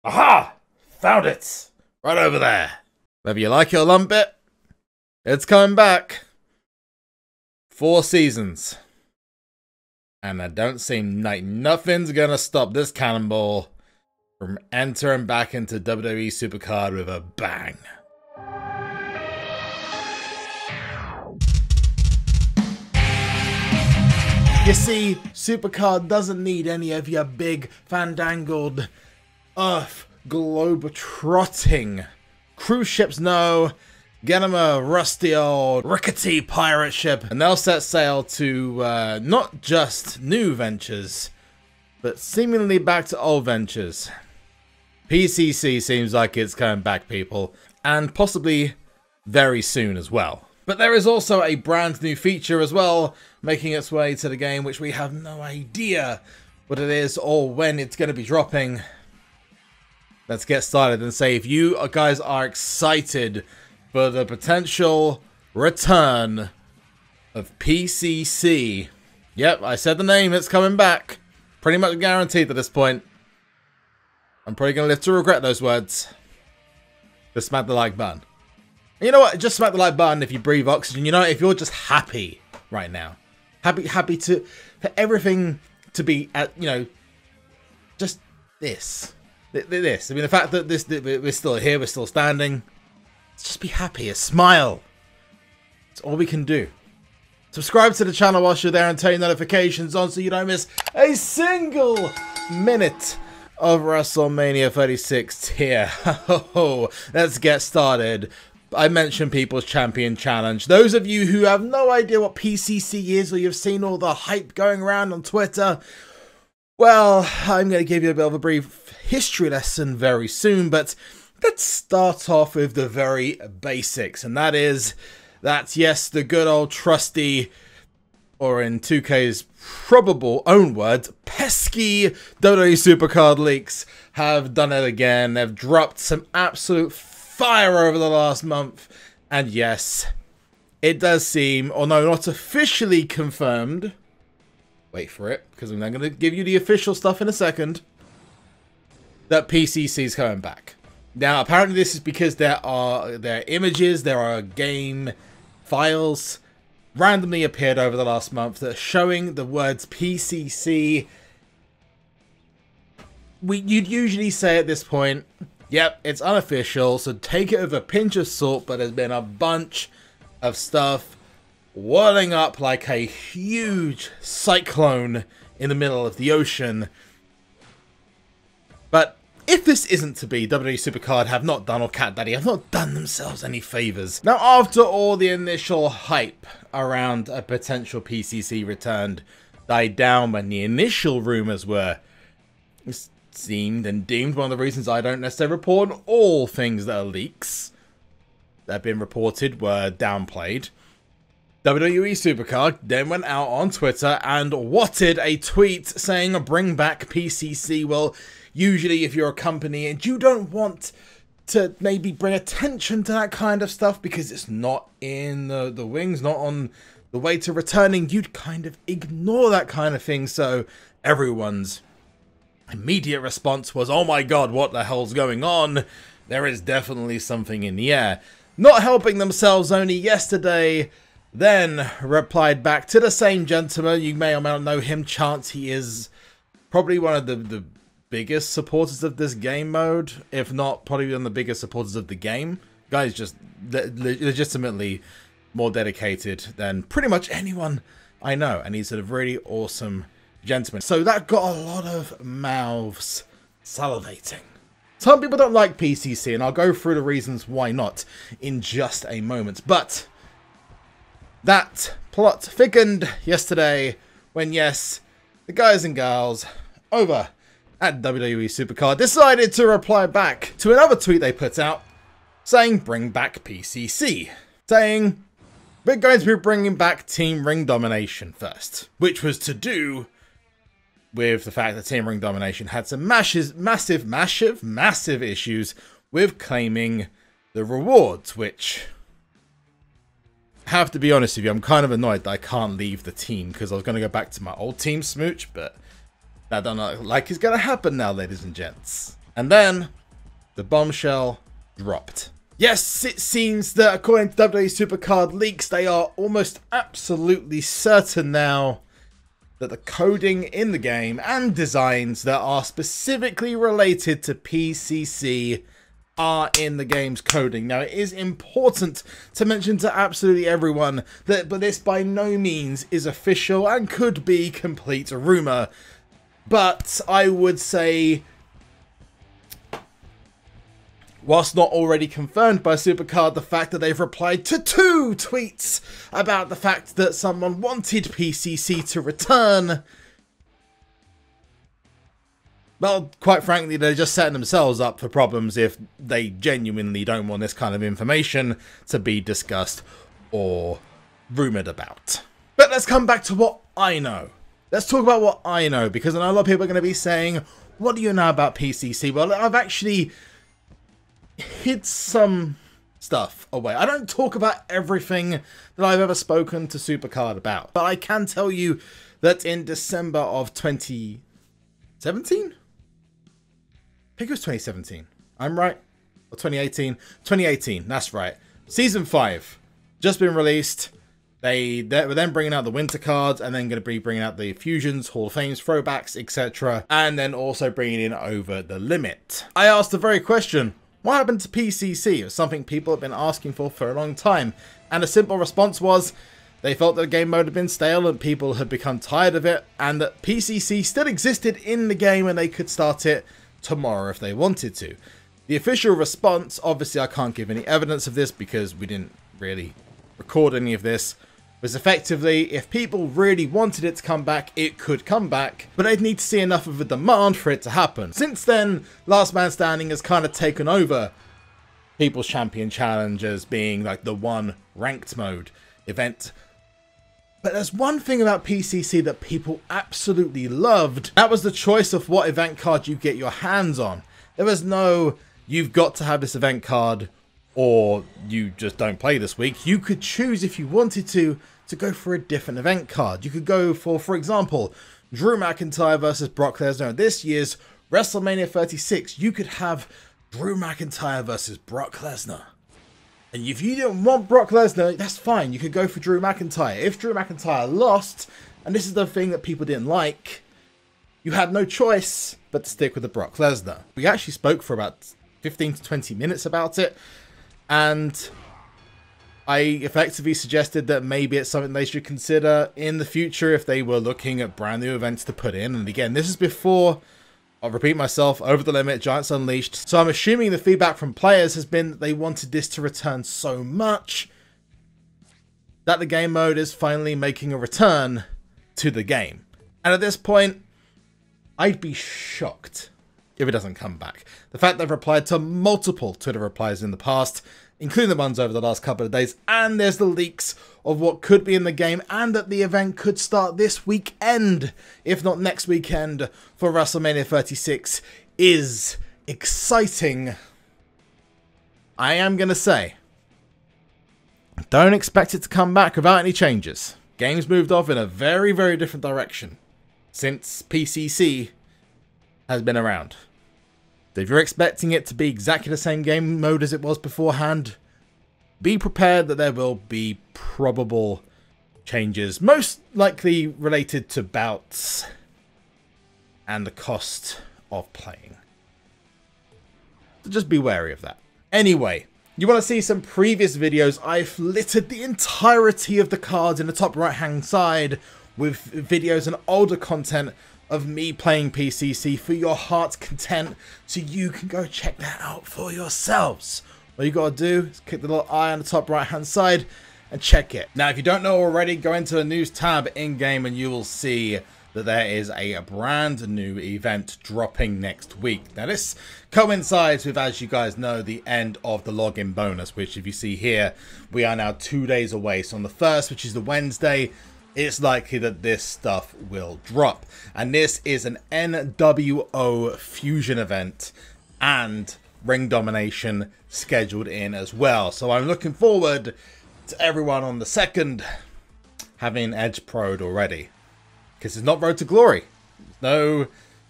Aha! Found it! Right over there. Whether you like it or lump it, it's coming back. 4 seasons. And I don't seem like nothing's gonna stop this cannonball from entering back into WWE SuperCard with a bang. You see, SuperCard doesn't need any of your big, fandangled, earth, globe-trotting cruise ships, no. Get them a rusty old, rickety pirate ship, and they'll set sail to not just new ventures, but seemingly back to old ventures. PCC seems like it's coming back, people, and possibly very soon as well. But there is also a brand new feature as well, making its way to the game, which we have no idea what it is or when it's going to be dropping. Let's get started and say if you guys are excited for the potential return of PCC. Yep, I said the name, it's coming back. Pretty much guaranteed at this point. I'm probably going to live to regret those words. Just smack the like button. And you know what? Just smack the like button if you breathe oxygen. You know, if you're just happy right now. Happy for everything to be at, you know, just this. This. I mean, the fact that we're still here, we're still standing. Let's just be happy, smile. It's all we can do. Subscribe to the channel whilst you're there and turn notifications on so you don't miss a single minute of WrestleMania 36 here. Let's get started. I mentioned People's Champion Challenge. Those of you who have no idea what PCC is or you've seen all the hype going around on Twitter, well, I'm going to give you a bit of a brief history lesson very soon, but let's start off with the very basics, and that is that, yes, the good old trusty, or in 2K's probable own words, pesky WWE SuperCard leaks have done it again. They've dropped some absolute fire over the last month, and yes, it does seem, although not officially confirmed, wait for it, because I'm going to give you the official stuff in a second, that PCC is coming back. Now, apparently this is because there are images, there are game files randomly appeared over the last month that are showing the words PCC. You'd usually say at this point, yep, it's unofficial, so take it with a pinch of salt, but there's been a bunch of stuff whirling up like a huge cyclone in the middle of the ocean. But if this isn't to be, WWE SuperCard have not done, or Cat Daddy have not done themselves any favours. Now, after all the initial hype around a potential PCC return died down when the initial rumours were seemed and deemed, one of the reasons I don't necessarily report on all things that are leaks that have been reported were downplayed, WWE SuperCard then went out on Twitter and whatted a tweet saying, bring back PCC. Well, usually if you're a company and you don't want to maybe bring attention to that kind of stuff because it's not in the wings, not on the way to returning, you'd kind of ignore that kind of thing. So everyone's immediate response was, oh my god, what the hell's going on? There is definitely something in the air. Not helping themselves, only yesterday then replied back to the same gentleman. You may or may not know him, Chance. He is probably one of the biggest supporters of this game mode, if not probably one of the biggest supporters of the game. Guy's just legitimately more dedicated than pretty much anyone I know, and he's a really awesome gentleman. So that got a lot of mouths salivating. Some people don't like PCC, and I'll go through the reasons why not in just a moment. But that plot thickened yesterday when, yes, the guys and gals over at WWE SuperCard decided to reply back to another tweet they put out saying, bring back PCC. Saying, we're going to be bringing back Team Ring Domination first, which was to do with the fact that Team Ring Domination had some massive issues with claiming the rewards, which, I have to be honest with you, I'm kind of annoyed that I can't leave the team because I was going to go back to my old team, Smooch, but that don't look like it's going to happen now, ladies and gents. And then the bombshell dropped. Yes, it seems that according to WWE SuperCard leaks, they are almost absolutely certain now that the coding in the game and designs that are specifically related to PCC are in the game's coding. Now, it is important to mention to absolutely everyone that but this by no means is official and could be complete rumor. But I would say, whilst not already confirmed by SuperCard, the fact that they've replied to 2 tweets about the fact that someone wanted PCC to return, well, quite frankly, they're just setting themselves up for problems if they genuinely don't want this kind of information to be discussed or rumoured about. But let's come back to what I know. Let's talk about what I know, because I know a lot of people are going to be saying, what do you know about PCC? Well, I've actually hid some stuff away. I don't talk about everything that I've ever spoken to SuperCard about, but I can tell you that in December of 2017? I think it was 2017. I'm right. Or 2018. 2018, that's right. Season 5. Just been released. They were then bringing out the winter cards and then going to be bringing out the fusions, Hall of Fames, throwbacks, etc. And then also bringing in Over the Limit. I asked the very question, what happened to PCC? It was something people have been asking for a long time. And the simple response was, they felt that the game mode had been stale and people had become tired of it, and that PCC still existed in the game and they could start it tomorrow if they wanted to. The official response, obviously I can't give any evidence of this because we didn't really record any of this, was effectively, if people really wanted it to come back, it could come back, but they'd need to see enough of a demand for it to happen. Since then, Last Man Standing has kind of taken over People's Champion Challenge as being like the one ranked mode event. But there's one thing about PCC that people absolutely loved. That was the choice of what event card you get your hands on. There was no, you've got to have this event card or you just don't play this week. You could choose if you wanted to go for a different event card. You could go for example, Drew McIntyre versus Brock Lesnar. This year's WrestleMania 36, you could have Drew McIntyre versus Brock Lesnar. And if you didn't want Brock Lesnar, that's fine. You could go for Drew McIntyre. If Drew McIntyre lost, and this is the thing that people didn't like, you had no choice but to stick with the Brock Lesnar. We actually spoke for about 15 to 20 minutes about it, and I effectively suggested that maybe it's something they should consider in the future if they were looking at brand new events to put in. And again, this is before, I'll repeat myself, Over the Limit, Giants Unleashed. So I'm assuming the feedback from players has been that they wanted this to return so much that the game mode is finally making a return to the game. And at this point, I'd be shocked if it doesn't come back. The fact they've replied to multiple Twitter replies in the past, including the ones over the last couple of days, and there's the leaks of what could be in the game, and that the event could start this weekend, if not next weekend, for WrestleMania 36, is exciting. I am going to say, don't expect it to come back without any changes. Game's moved off in a very, very different direction since PCC has been around. So if you're expecting it to be exactly the same game mode as it was beforehand, be prepared that there will be probable changes, most likely related to bouts and the cost of playing. So just be wary of that. Anyway, you want to see some previous videos? I've littered the entirety of the cards in the top right hand side with videos and older content of me playing PCC for your heart's content, so you can go check that out for yourselves. All you gotta do is click the little eye on the top right hand side and check it. Now, if you don't know already, go into the news tab in game and you will see that there is a brand new event dropping next week. Now, this coincides with, as you guys know, the end of the login bonus, which if you see here, we are now 2 days away. So on the 1st, which is the Wednesday, it's likely that this stuff will drop. And this is an NWO fusion event and ring domination scheduled in as well. So I'm looking forward to everyone on the 2nd having Edge Pro'd already. Because it's not Road to Glory. No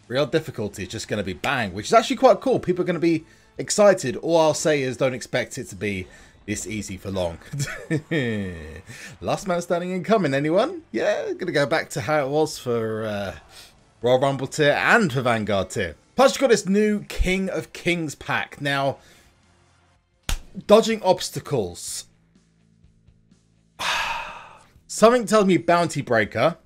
Real difficulty is just going to be bang, which is actually quite cool. People are going to be excited. All I'll say is don't expect it to be this easy for long. Last man standing incoming, anyone? Yeah, going to go back to how it was for Royal Rumble tier and for Vanguard tier. Plus, you've got this new King of Kings pack. Now, dodging obstacles. Something tells me Bounty Breaker.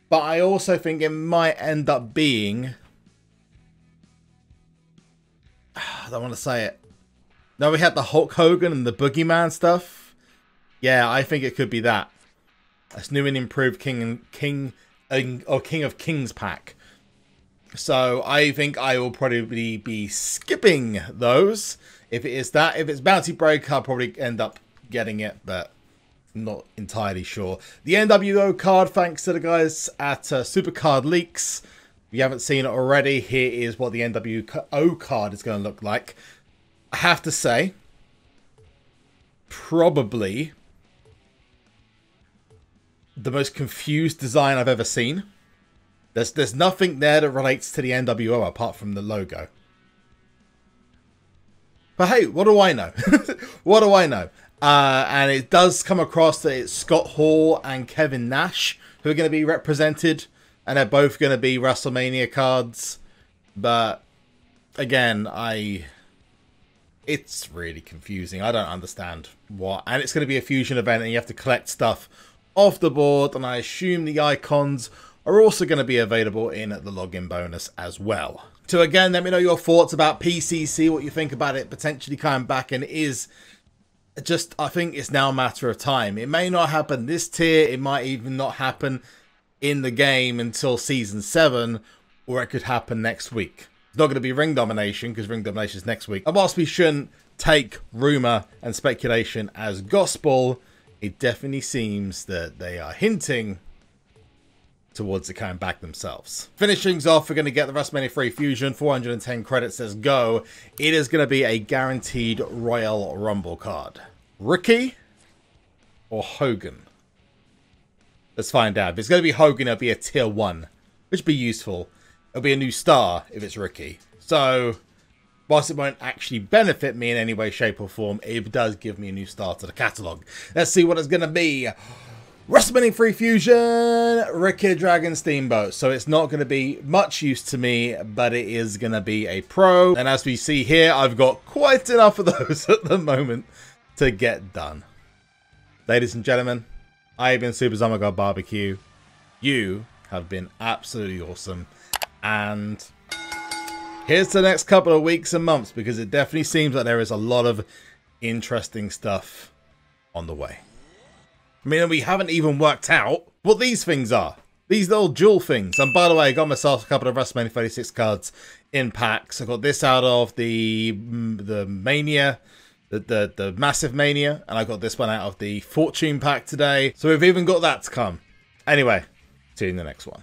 But I also think it might end up being... I don't want to say it. No, we had the Hulk Hogan and the Boogeyman stuff. Yeah, I think it could be that. That's new and improved King of Kings pack. So I think I will probably be skipping those. If it is that. If it's Bounty Breaker, I'll probably end up getting it, but not entirely sure. The NWO card, thanks to the guys at SuperCard Leaks. If you haven't seen it already, here is what the NWO card is going to look like. I have to say, probably the most confused design I've ever seen. There's nothing there that relates to the NWO apart from the logo. But hey, what do I know? What do I know? And it does come across that it's Scott Hall and Kevin Nash who are going to be represented. And they're both going to be WrestleMania cards. But again, it's really confusing. I don't understand what. And it's going to be a fusion event and you have to collect stuff off the board. And I assume the icons are also going to be available in the login bonus as well. So again, let me know your thoughts about PCC, what you think about it potentially coming back. And it is just, I think it's now a matter of time. It may not happen this tier. It might even not happen in the game until Season 7. Or it could happen next week. It's not going to be ring domination because ring domination is next week. And whilst we shouldn't take rumor and speculation as gospel, it definitely seems that they are hinting towards the coming back themselves. Finishing things off, we're going to get the WrestleMania 3 Fusion. 410 credits says go. It is going to be a guaranteed Royal Rumble card. Ricky or Hogan? Let's find out. If it's going to be Hogan, it'll be a tier 1, which would be useful. It'll be a new star if it's Ricky. So, whilst it won't actually benefit me in any way, shape or form, it does give me a new star to the catalogue. Let's see what it's going to be. WrestleMania 3 Fusion, Ricky Dragon Steamboat. So it's not going to be much use to me, but it is going to be a pro. And as we see here, I've got quite enough of those at the moment to get done. Ladies and gentlemen, I have been SuperZombGBBQ. You have been absolutely awesome. And here's the next couple of weeks and months, because it definitely seems like there is a lot of interesting stuff on the way. I mean, we haven't even worked out what these things are. These little jewel things. And by the way, I got myself a couple of WrestleMania 36 cards in packs. I got this out of the Mania, the Massive Mania. And I got this one out of the Fortune pack today. So we've even got that to come. Anyway, see you in the next one.